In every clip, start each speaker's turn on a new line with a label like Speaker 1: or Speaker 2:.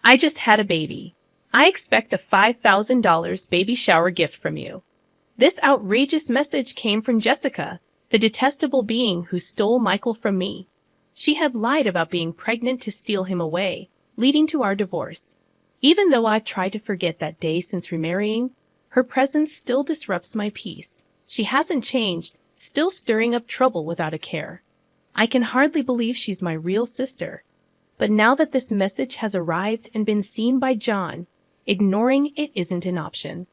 Speaker 1: I just had a baby. I expect a $5,000 baby shower gift from you. This outrageous message came from Jessica, the detestable being who stole Michael from me. She had lied about being pregnant to steal him away, leading to our divorce. Even though I've tried to forget that day since remarrying, her presence still disrupts my peace. She hasn't changed, still stirring up trouble without a care. I can hardly believe she's my real sister. But now that this message has arrived and been seen by John, ignoring it isn't an option.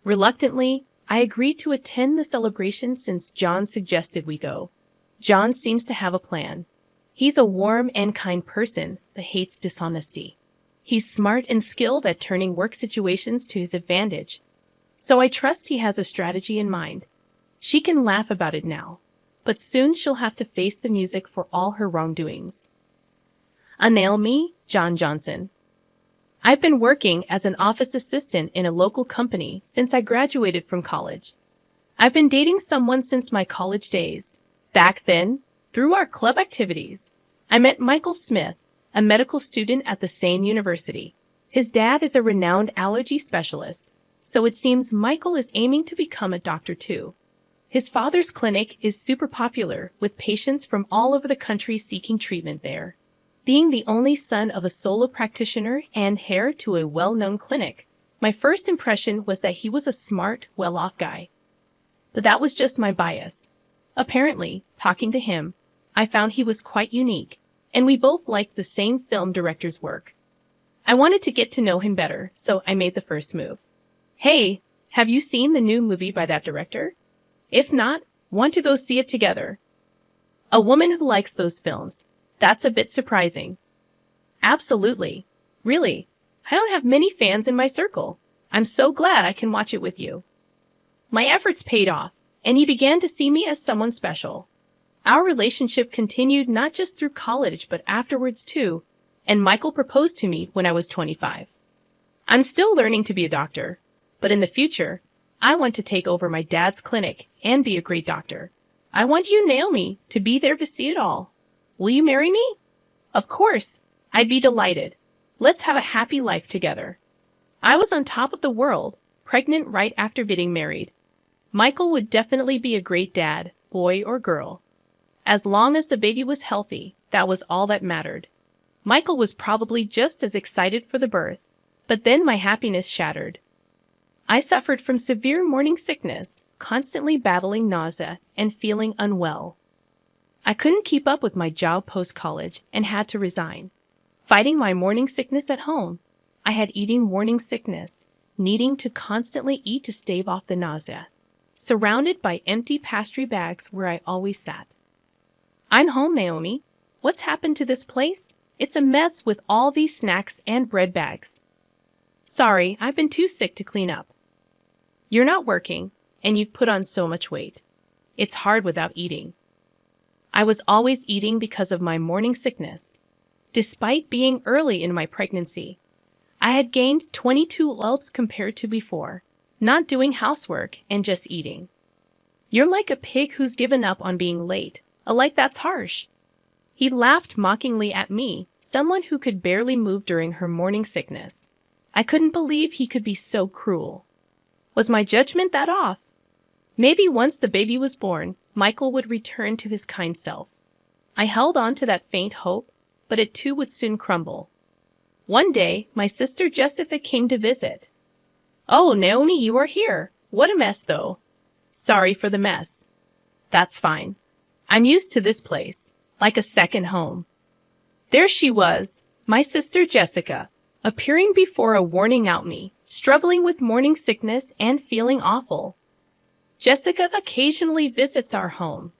Speaker 1: Reluctantly, I agreed to attend the celebration since John suggested we go. John seems to have a plan. He's a warm and kind person, but hates dishonesty. He's smart and skilled at turning work situations to his advantage. So I trust he has a strategy in mind. She can laugh about it now, but soon she'll have to face the music for all her wrongdoings. Me, John Johnson. I've been working as an office assistant in a local company since I graduated from college. I've been dating someone since my college days. Back then, through our club activities, I met Michael Smith, a medical student at the same university. His dad is a renowned allergy specialist, so it seems Michael is aiming to become a doctor too. His father's clinic is super popular, with patients from all over the country seeking treatment there. Being the only son of a solo practitioner and heir to a well-known clinic, my first impression was that he was a smart, well-off guy. But that was just my bias. Apparently, talking to him, I found he was quite unique, and we both liked the same film director's work. I wanted to get to know him better, so I made the first move. Hey, have you seen the new movie by that director? If not, want to go see it together? A woman who likes those films. That's a bit surprising. Absolutely. Really, I don't have many fans in my circle. I'm so glad I can watch it with you. My efforts paid off, and he began to see me as someone special. Our relationship continued not just through college but afterwards too, and Michael proposed to me when I was 25. I'm still learning to be a doctor, but in the future, I want to take over my dad's clinic and be a great doctor. I want you, Naomi, to be there to see it all. Will you marry me? Of course. I'd be delighted. Let's have a happy life together. I was on top of the world, pregnant right after getting married. Michael would definitely be a great dad, boy or girl. As long as the baby was healthy, that was all that mattered. Michael was probably just as excited for the birth, but then my happiness shattered. I suffered from severe morning sickness, constantly battling nausea and feeling unwell. I couldn't keep up with my job post-college and had to resign. Fighting my morning sickness at home, I had eating morning sickness, needing to constantly eat to stave off the nausea, surrounded by empty pastry bags where I always sat. I'm home, Naomi. What's happened to this place? It's a mess with all these snacks and bread bags. Sorry, I've been too sick to clean up. You're not working, and you've put on so much weight. It's hard without eating. I was always eating because of my morning sickness. Despite being early in my pregnancy, I had gained 22 lbs compared to before, not doing housework and just eating. You're like a pig who's given up on being late. That's harsh. He laughed mockingly at me, someone who could barely move during her morning sickness. I couldn't believe he could be so cruel. Was my judgment that off? Maybe once the baby was born, Michael would return to his kind self. I held on to that faint hope, but it too would soon crumble. One day, my sister Jessica came to visit. Oh, Naomi, you are here. What a mess, though. Sorry for the mess. That's fine. I'm used to this place, like a second home. There she was, my sister Jessica, appearing before a warning out me, struggling with morning sickness and feeling awful. Jessica occasionally visits our home,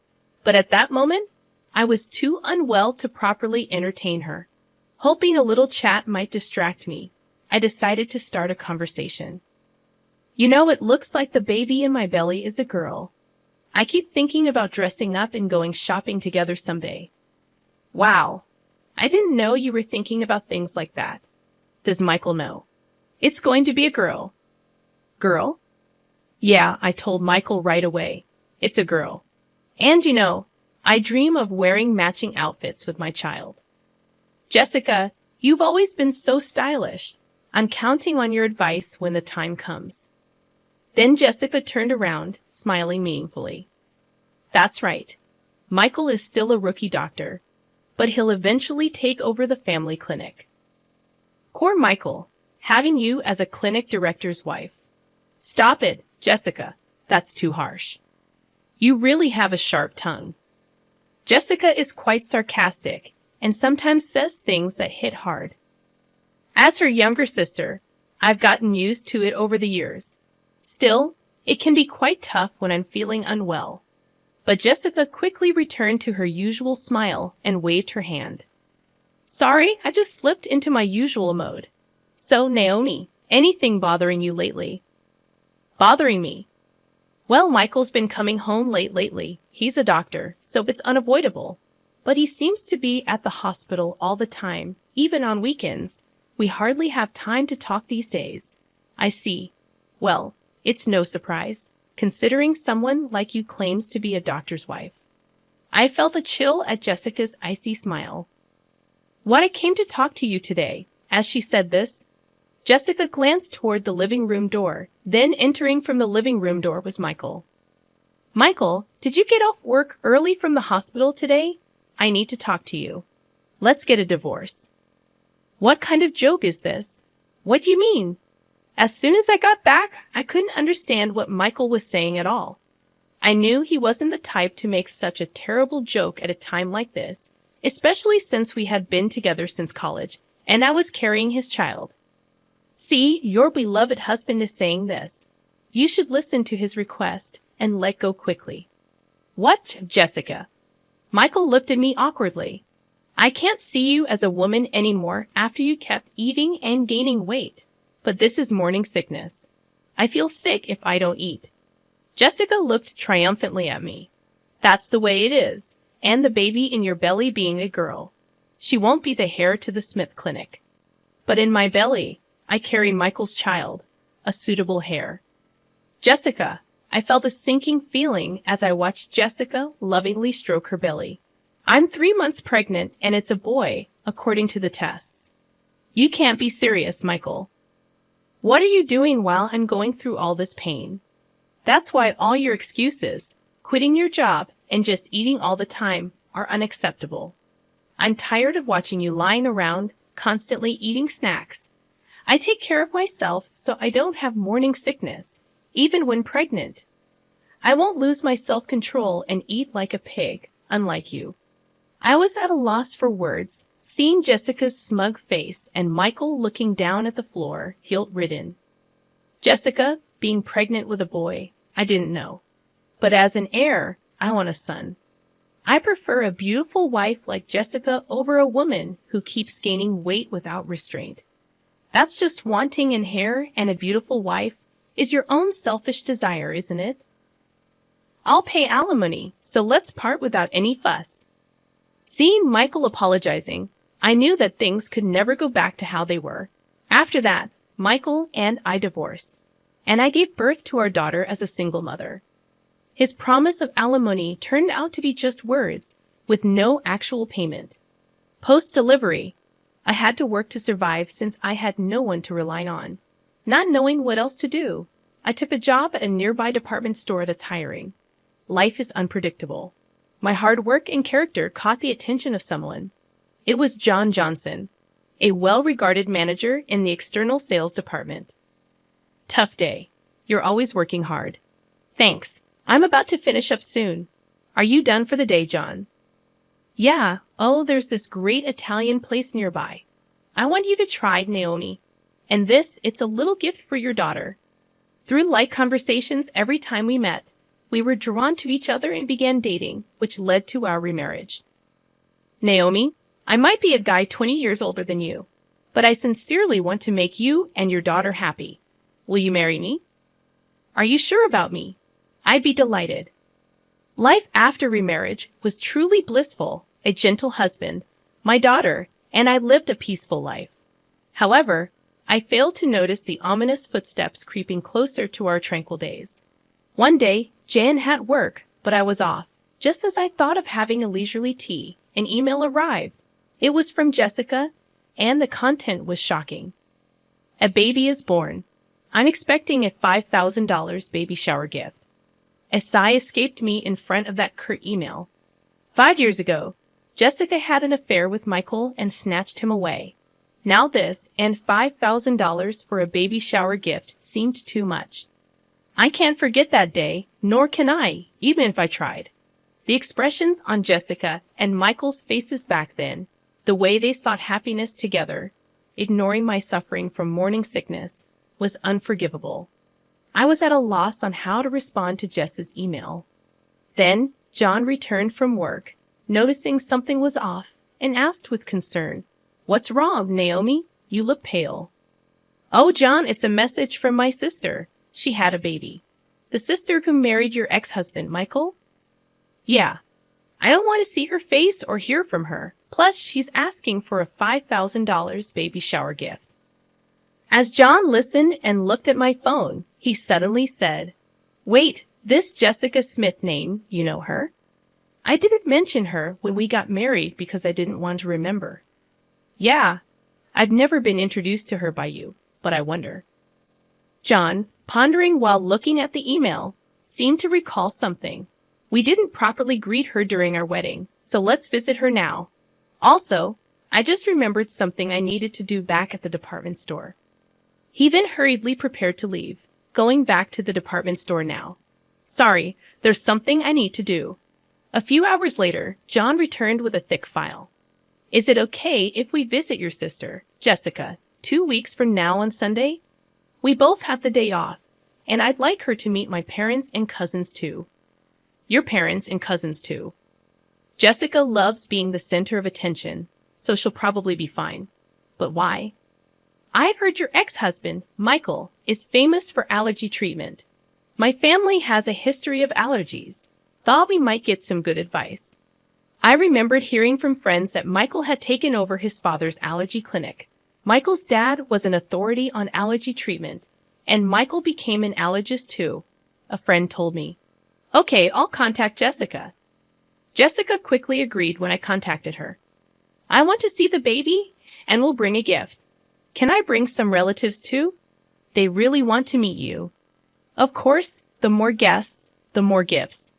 Speaker 1: but at that moment, I was too unwell to properly entertain her. Hoping a little chat might distract me, I decided to start a conversation. You know, it looks like the baby in my belly is a girl. I keep thinking about dressing up and going shopping together someday. Wow, I didn't know you were thinking about things like that. Does Michael know? It's going to be a girl. Girl? Yeah, I told Michael right away. It's a girl. And you know, I dream of wearing matching outfits with my child. Jessica, You've always been so stylish. I'm counting on your advice when the time comes. Then Jessica turned around, smiling meaningfully. That's right. Michael is still a rookie doctor, but he'll eventually take over the family clinic. Poor Michael, having you as a clinic director's wife. Stop it, Jessica. That's too harsh. You really have a sharp tongue. Jessica is quite sarcastic and sometimes says things that hit hard. As her younger sister, I've gotten used to it over the years. Still, it can be quite tough when I'm feeling unwell. But Jessica quickly returned to her usual smile and waved her hand. Sorry, I just slipped into my usual mode. So, Naomi, anything bothering you lately? Bothering me? Well, Michael's been coming home late lately. He's a doctor, so it's unavoidable. But he seems to be at the hospital all the time, even on weekends. We hardly have time to talk these days. I see. Well, it's no surprise, considering someone like you claims to be a doctor's wife. I felt a chill at Jessica's icy smile. What I came to talk to you today. As she said this, Jessica glanced toward the living room door. Then entering from the living room door was Michael. Michael, did you get off work early from the hospital today? I need to talk to you. Let's get a divorce. What kind of joke is this? What do you mean? As soon as I got back, I couldn't understand what Michael was saying at all. I knew he wasn't the type to make such a terrible joke at a time like this, especially since we had been together since college, and I was carrying his child. See, your beloved husband is saying this. You should listen to his request and let go quickly. What, Jessica? Michael looked at me awkwardly. I can't see you as a woman anymore after you kept eating and gaining weight. But this is morning sickness. I feel sick if I don't eat. Jessica looked triumphantly at me. That's the way it is. And the baby in your belly being a girl. She won't be the heir to the Smith Clinic. But in my belly, I carry Michael's child, a suitable heir. Jessica, I felt a sinking feeling as I watched Jessica lovingly stroke her belly. I'm 3 months pregnant and it's a boy, according to the tests. You can't be serious, Michael. What are you doing while I'm going through all this pain? That's why all your excuses, quitting your job and just eating all the time, are unacceptable. I'm tired of watching you lying around, constantly eating snacks. I take care of myself so I don't have morning sickness, even when pregnant. I won't lose my self-control and eat like a pig, unlike you. I was at a loss for words, seeing Jessica's smug face and Michael looking down at the floor, guilt-ridden. Jessica, being pregnant with a boy, I didn't know. But as an heir, I want a son. I prefer a beautiful wife like Jessica over a woman who keeps gaining weight without restraint. That's just wanting an heir and a beautiful wife is your own selfish desire, isn't it? I'll pay alimony, so let's part without any fuss. Seeing Michael apologizing, I knew that things could never go back to how they were. After that, Michael and I divorced, and I gave birth to our daughter as a single mother. His promise of alimony turned out to be just words, with no actual payment. Post-delivery, I had to work to survive since I had no one to rely on. Not knowing what else to do, I took a job at a nearby department store that's hiring. Life is unpredictable. My hard work and character caught the attention of someone. It was John Johnson, a well-regarded manager in the external sales department. Tough day. You're always working hard. Thanks. I'm about to finish up soon. Are you done for the day, John? Yeah. Oh, there's this great Italian place nearby. I want you to try, Naomi. And it's a little gift for your daughter. Through light conversations every time we met, we were drawn to each other and began dating, which led to our remarriage. Naomi, I might be a guy 20 years older than you, but I sincerely want to make you and your daughter happy. Will you marry me? Are you sure about me? I'd be delighted. Life after remarriage was truly blissful, a gentle husband, my daughter, and I lived a peaceful life. However, I failed to notice the ominous footsteps creeping closer to our tranquil days. One day, Jan had work, but I was off. Just as I thought of having a leisurely tea, an email arrived. It was from Jessica, and the content was shocking. A baby is born. I'm expecting a $5,000 baby shower gift. A sigh escaped me in front of that curt email. 5 years ago, Jessica had an affair with Michael and snatched him away. Now this and $5,000 for a baby shower gift seemed too much. I can't forget that day, nor can I, even if I tried. The expressions on Jessica and Michael's faces back then, the way they sought happiness together, ignoring my suffering from morning sickness, was unforgivable. I was at a loss on how to respond to Jess's email. Then, John returned from work, noticing something was off, and asked with concern, "What's wrong, Naomi? You look pale." "Oh, John, it's a message from my sister. She had a baby." "The sister who married your ex-husband, Michael?" "Yeah. I don't want to see her face or hear from her. Plus, she's asking for a $5,000 baby shower gift." As John listened and looked at my phone, he suddenly said, "Wait, this Jessica Smith name, you know her?" "I didn't mention her when we got married because I didn't want to remember." "Yeah, I've never been introduced to her by you, but I wonder." John, pondering while looking at the email, seemed to recall something. "We didn't properly greet her during our wedding, so let's visit her now. Also, I just remembered something I needed to do back at the department store." He then hurriedly prepared to leave, going back to the department store now. "Sorry, there's something I need to do." A few hours later, John returned with a thick file. "Is it okay if we visit your sister, Jessica, 2 weeks from now on Sunday? We both have the day off, and I'd like her to meet my parents and cousins too." "Your parents and cousins too." "Jessica loves being the center of attention, so she'll probably be fine." "But why?" "I've heard your ex-husband, Michael, is famous for allergy treatment. My family has a history of allergies. Thought we might get some good advice." I remembered hearing from friends that Michael had taken over his father's allergy clinic. Michael's dad was an authority on allergy treatment, and Michael became an allergist too, a friend told me. "Okay, I'll contact Jessica." Jessica quickly agreed when I contacted her. "I want to see the baby, and will bring a gift. Can I bring some relatives too? They really want to meet you." "Of course, the more guests, the more gifts.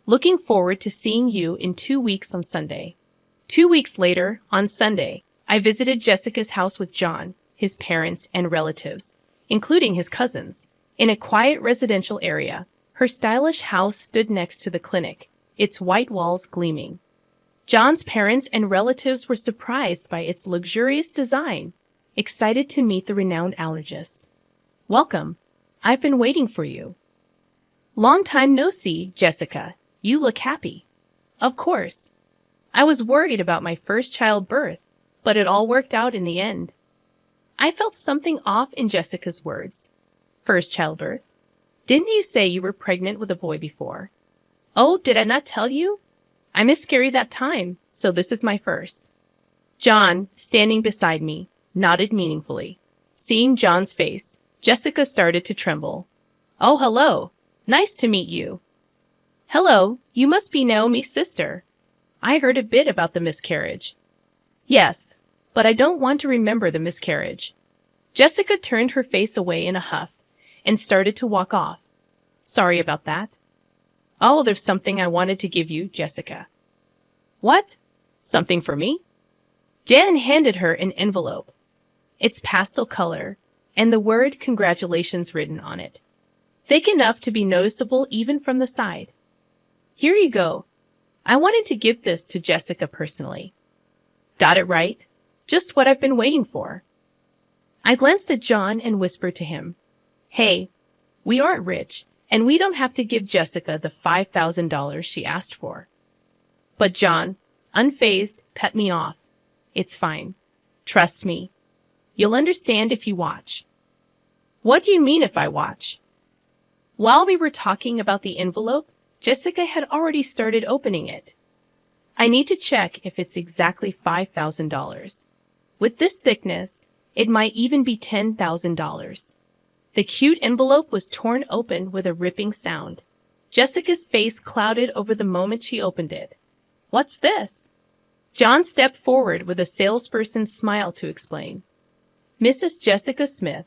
Speaker 1: Looking forward to seeing you in 2 weeks on Sunday." 2 weeks later, on Sunday, I visited Jessica's house with John, his parents, and relatives, including his cousins. In a quiet residential area, her stylish house stood next to the clinic, its white walls gleaming. John's parents and relatives were surprised by its luxurious design, excited to meet the renowned allergist. "Welcome. I've been waiting for you." "Long time no see, Jessica. You look happy." "Of course. I was worried about my first childbirth, but it all worked out in the end." I felt something off in Jessica's words. "First childbirth? Didn't you say you were pregnant with a boy before?" "Oh, did I not tell you? I miscarried that time, so this is my first." John, standing beside me, nodded meaningfully. Seeing John's face, Jessica started to tremble. "Oh, hello. Nice to meet you." "Hello, you must be Naomi's sister. I heard a bit about the miscarriage." "Yes, but I don't want to remember the miscarriage." Jessica turned her face away in a huff and started to walk off. "Sorry about that." "Oh, there's something I wanted to give you, Jessica." "What? Something for me?" Jan handed her an envelope. It's pastel color, and the word congratulations written on it. Thick enough to be noticeable even from the side. "Here you go. I wanted to give this to Jessica personally." "Got it right. Just what I've been waiting for." I glanced at John and whispered to him, "Hey, we aren't rich, and we don't have to give Jessica the $5,000 she asked for." But John, unfazed, pet me off. "It's fine. Trust me. You'll understand if you watch." "What do you mean if I watch?" While we were talking about the envelope, Jessica had already started opening it. "I need to check if it's exactly $5,000. With this thickness, it might even be $10,000. The cute envelope was torn open with a ripping sound. Jessica's face clouded over the moment she opened it. "What's this?" John stepped forward with a salesperson's smile to explain. Mrs. Jessica Smith,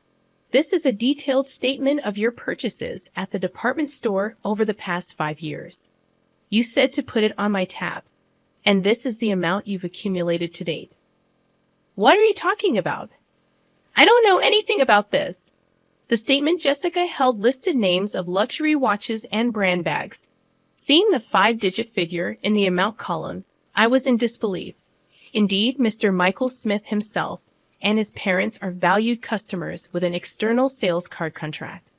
Speaker 1: this is a detailed statement of your purchases at the department store over the past 5 years. You said to put it on my tab, and this is the amount you've accumulated to date. What are you talking about? I don't know anything about this. The statement Jessica held listed names of luxury watches and brand bags. Seeing the 5-digit figure in the amount column, I was in disbelief. Indeed, Mr. Michael Smith himself and his parents are valued customers with an external sales card contract.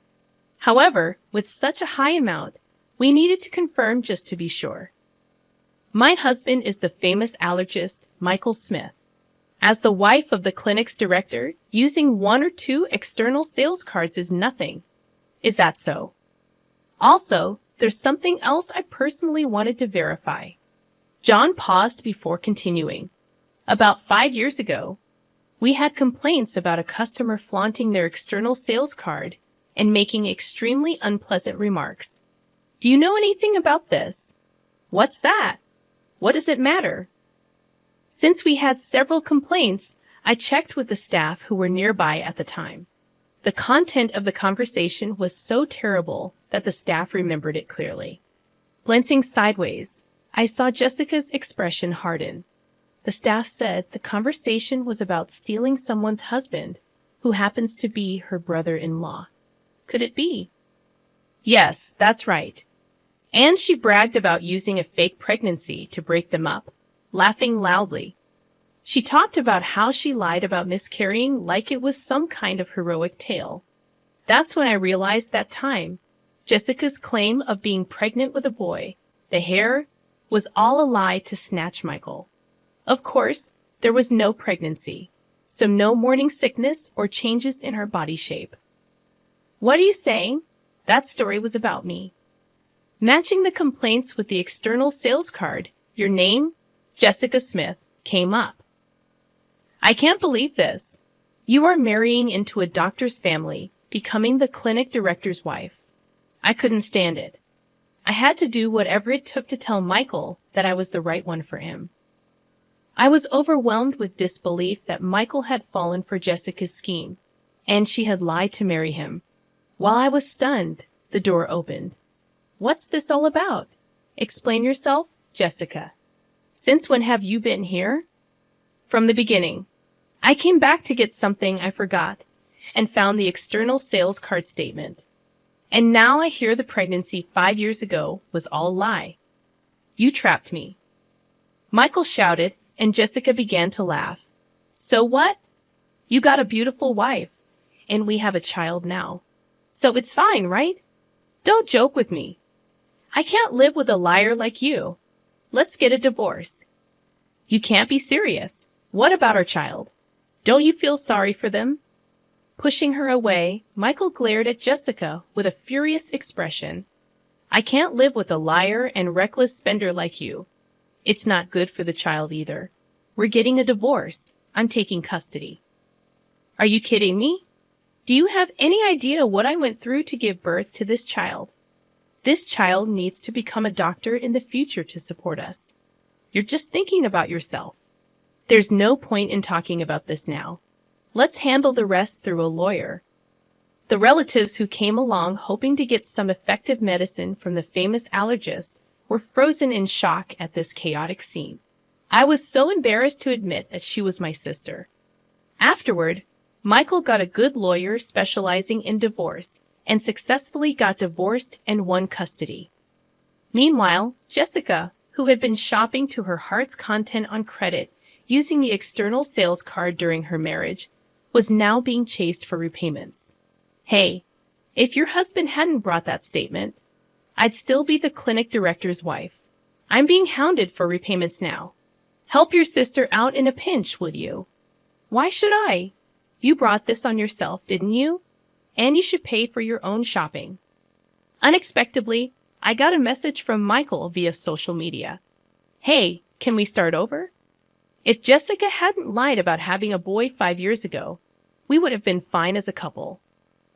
Speaker 1: However, with such a high amount, we needed to confirm just to be sure. My husband is the famous allergist, Michael Smith. As the wife of the clinic's director, using 1 or 2 external sales cards is nothing. Is that so? Also, there's something else I personally wanted to verify. John paused before continuing. About 5 years ago, we had complaints about a customer flaunting their external sales card and making extremely unpleasant remarks. Do you know anything about this? What's that? What does it matter? Since we had several complaints, I checked with the staff who were nearby at the time. The content of the conversation was so terrible that the staff remembered it clearly. Glancing sideways, I saw Jessica's expression harden. The staff said the conversation was about stealing someone's husband, who happens to be her brother-in-law. Could it be? Yes, that's right. And she bragged about using a fake pregnancy to break them up, laughing loudly. She talked about how she lied about miscarrying like it was some kind of heroic tale. That's when I realized that time. Jessica's claim of being pregnant with a boy, the hair, was all a lie to snatch Michael. Of course, there was no pregnancy, so no morning sickness or changes in her body shape. What are you saying? That story was about me. Matching the complaints with the external sales card, your name, Jessica Smith, came up. I can't believe this. You are marrying into a doctor's family, becoming the clinic director's wife. I couldn't stand it. I had to do whatever it took to tell Michael that I was the right one for him. I was overwhelmed with disbelief that Michael had fallen for Jessica's scheme, and she had lied to marry him. While I was stunned, the door opened. What's this all about? Explain yourself, Jessica. Since when have you been here? From the beginning. I came back to get something I forgot and found the external sales card statement. And now I hear the pregnancy 5 years ago was all a lie. You trapped me. Michael shouted, and Jessica began to laugh. So what? You got a beautiful wife, and we have a child now. So it's fine, right? Don't joke with me. I can't live with a liar like you. Let's get a divorce. You can't be serious. What about our child? Don't you feel sorry for them? Pushing her away, Michael glared at Jessica with a furious expression. I can't live with a liar and reckless spender like you. It's not good for the child either. We're getting a divorce. I'm taking custody. Are you kidding me? Do you have any idea what I went through to give birth to this child? This child needs to become a doctor in the future to support us. You're just thinking about yourself. There's no point in talking about this now. Let's handle the rest through a lawyer. The relatives who came along hoping to get some effective medicine from the famous allergist were frozen in shock at this chaotic scene. I was so embarrassed to admit that she was my sister. Afterward, Michael got a good lawyer specializing in divorce and successfully got divorced and won custody. Meanwhile, Jessica, who had been shopping to her heart's content on credit using the external sales card during her marriage, was now being chased for repayments. Hey, if your husband hadn't brought that statement, I'd still be the clinic director's wife. I'm being hounded for repayments now. Help your sister out in a pinch, would you? Why should I? You brought this on yourself, didn't you? And you should pay for your own shopping. Unexpectedly, I got a message from Michael via social media. Hey, can we start over? If Jessica hadn't lied about having a boy 5 years ago, we would have been fine as a couple.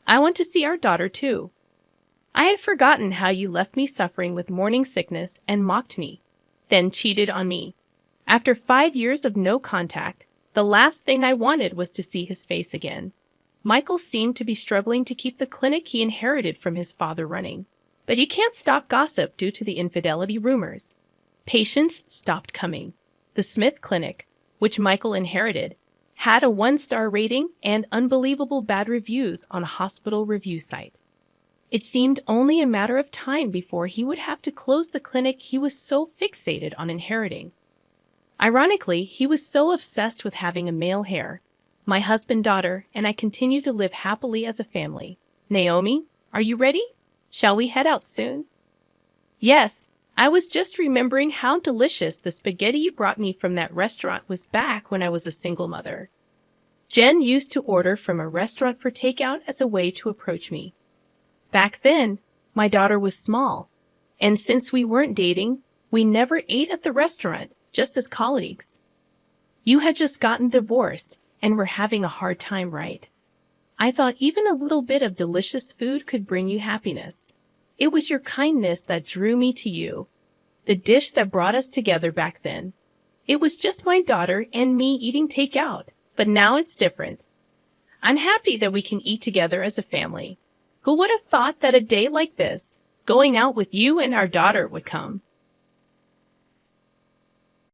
Speaker 1: I want to see our daughter too. I had forgotten how you left me suffering with morning sickness and mocked me, then cheated on me. After 5 years of no contact, the last thing I wanted was to see his face again. Michael seemed to be struggling to keep the clinic he inherited from his father running. But you can't stop gossip due to the infidelity rumors. Patients stopped coming. The Smith Clinic, which Michael inherited, had a 1-star rating and unbelievable bad reviews on a hospital review site. It seemed only a matter of time before he would have to close the clinic he was so fixated on inheriting. Ironically, he was so obsessed with having a male heir. My husband, daughter, and I continue to live happily as a family. Naomi, are you ready? Shall we head out soon? Yes, I was just remembering how delicious the spaghetti you brought me from that restaurant was back when I was a single mother. Jen used to order from a restaurant for takeout as a way to approach me. Back then, my daughter was small, and since we weren't dating, we never ate at the restaurant, just as colleagues. You had just gotten divorced and were having a hard time, right? I thought even a little bit of delicious food could bring you happiness. It was your kindness that drew me to you, the dish that brought us together back then. It was just my daughter and me eating takeout, but now it's different. I'm happy that we can eat together as a family. Who would have thought that a day like this, going out with you and our daughter, would come?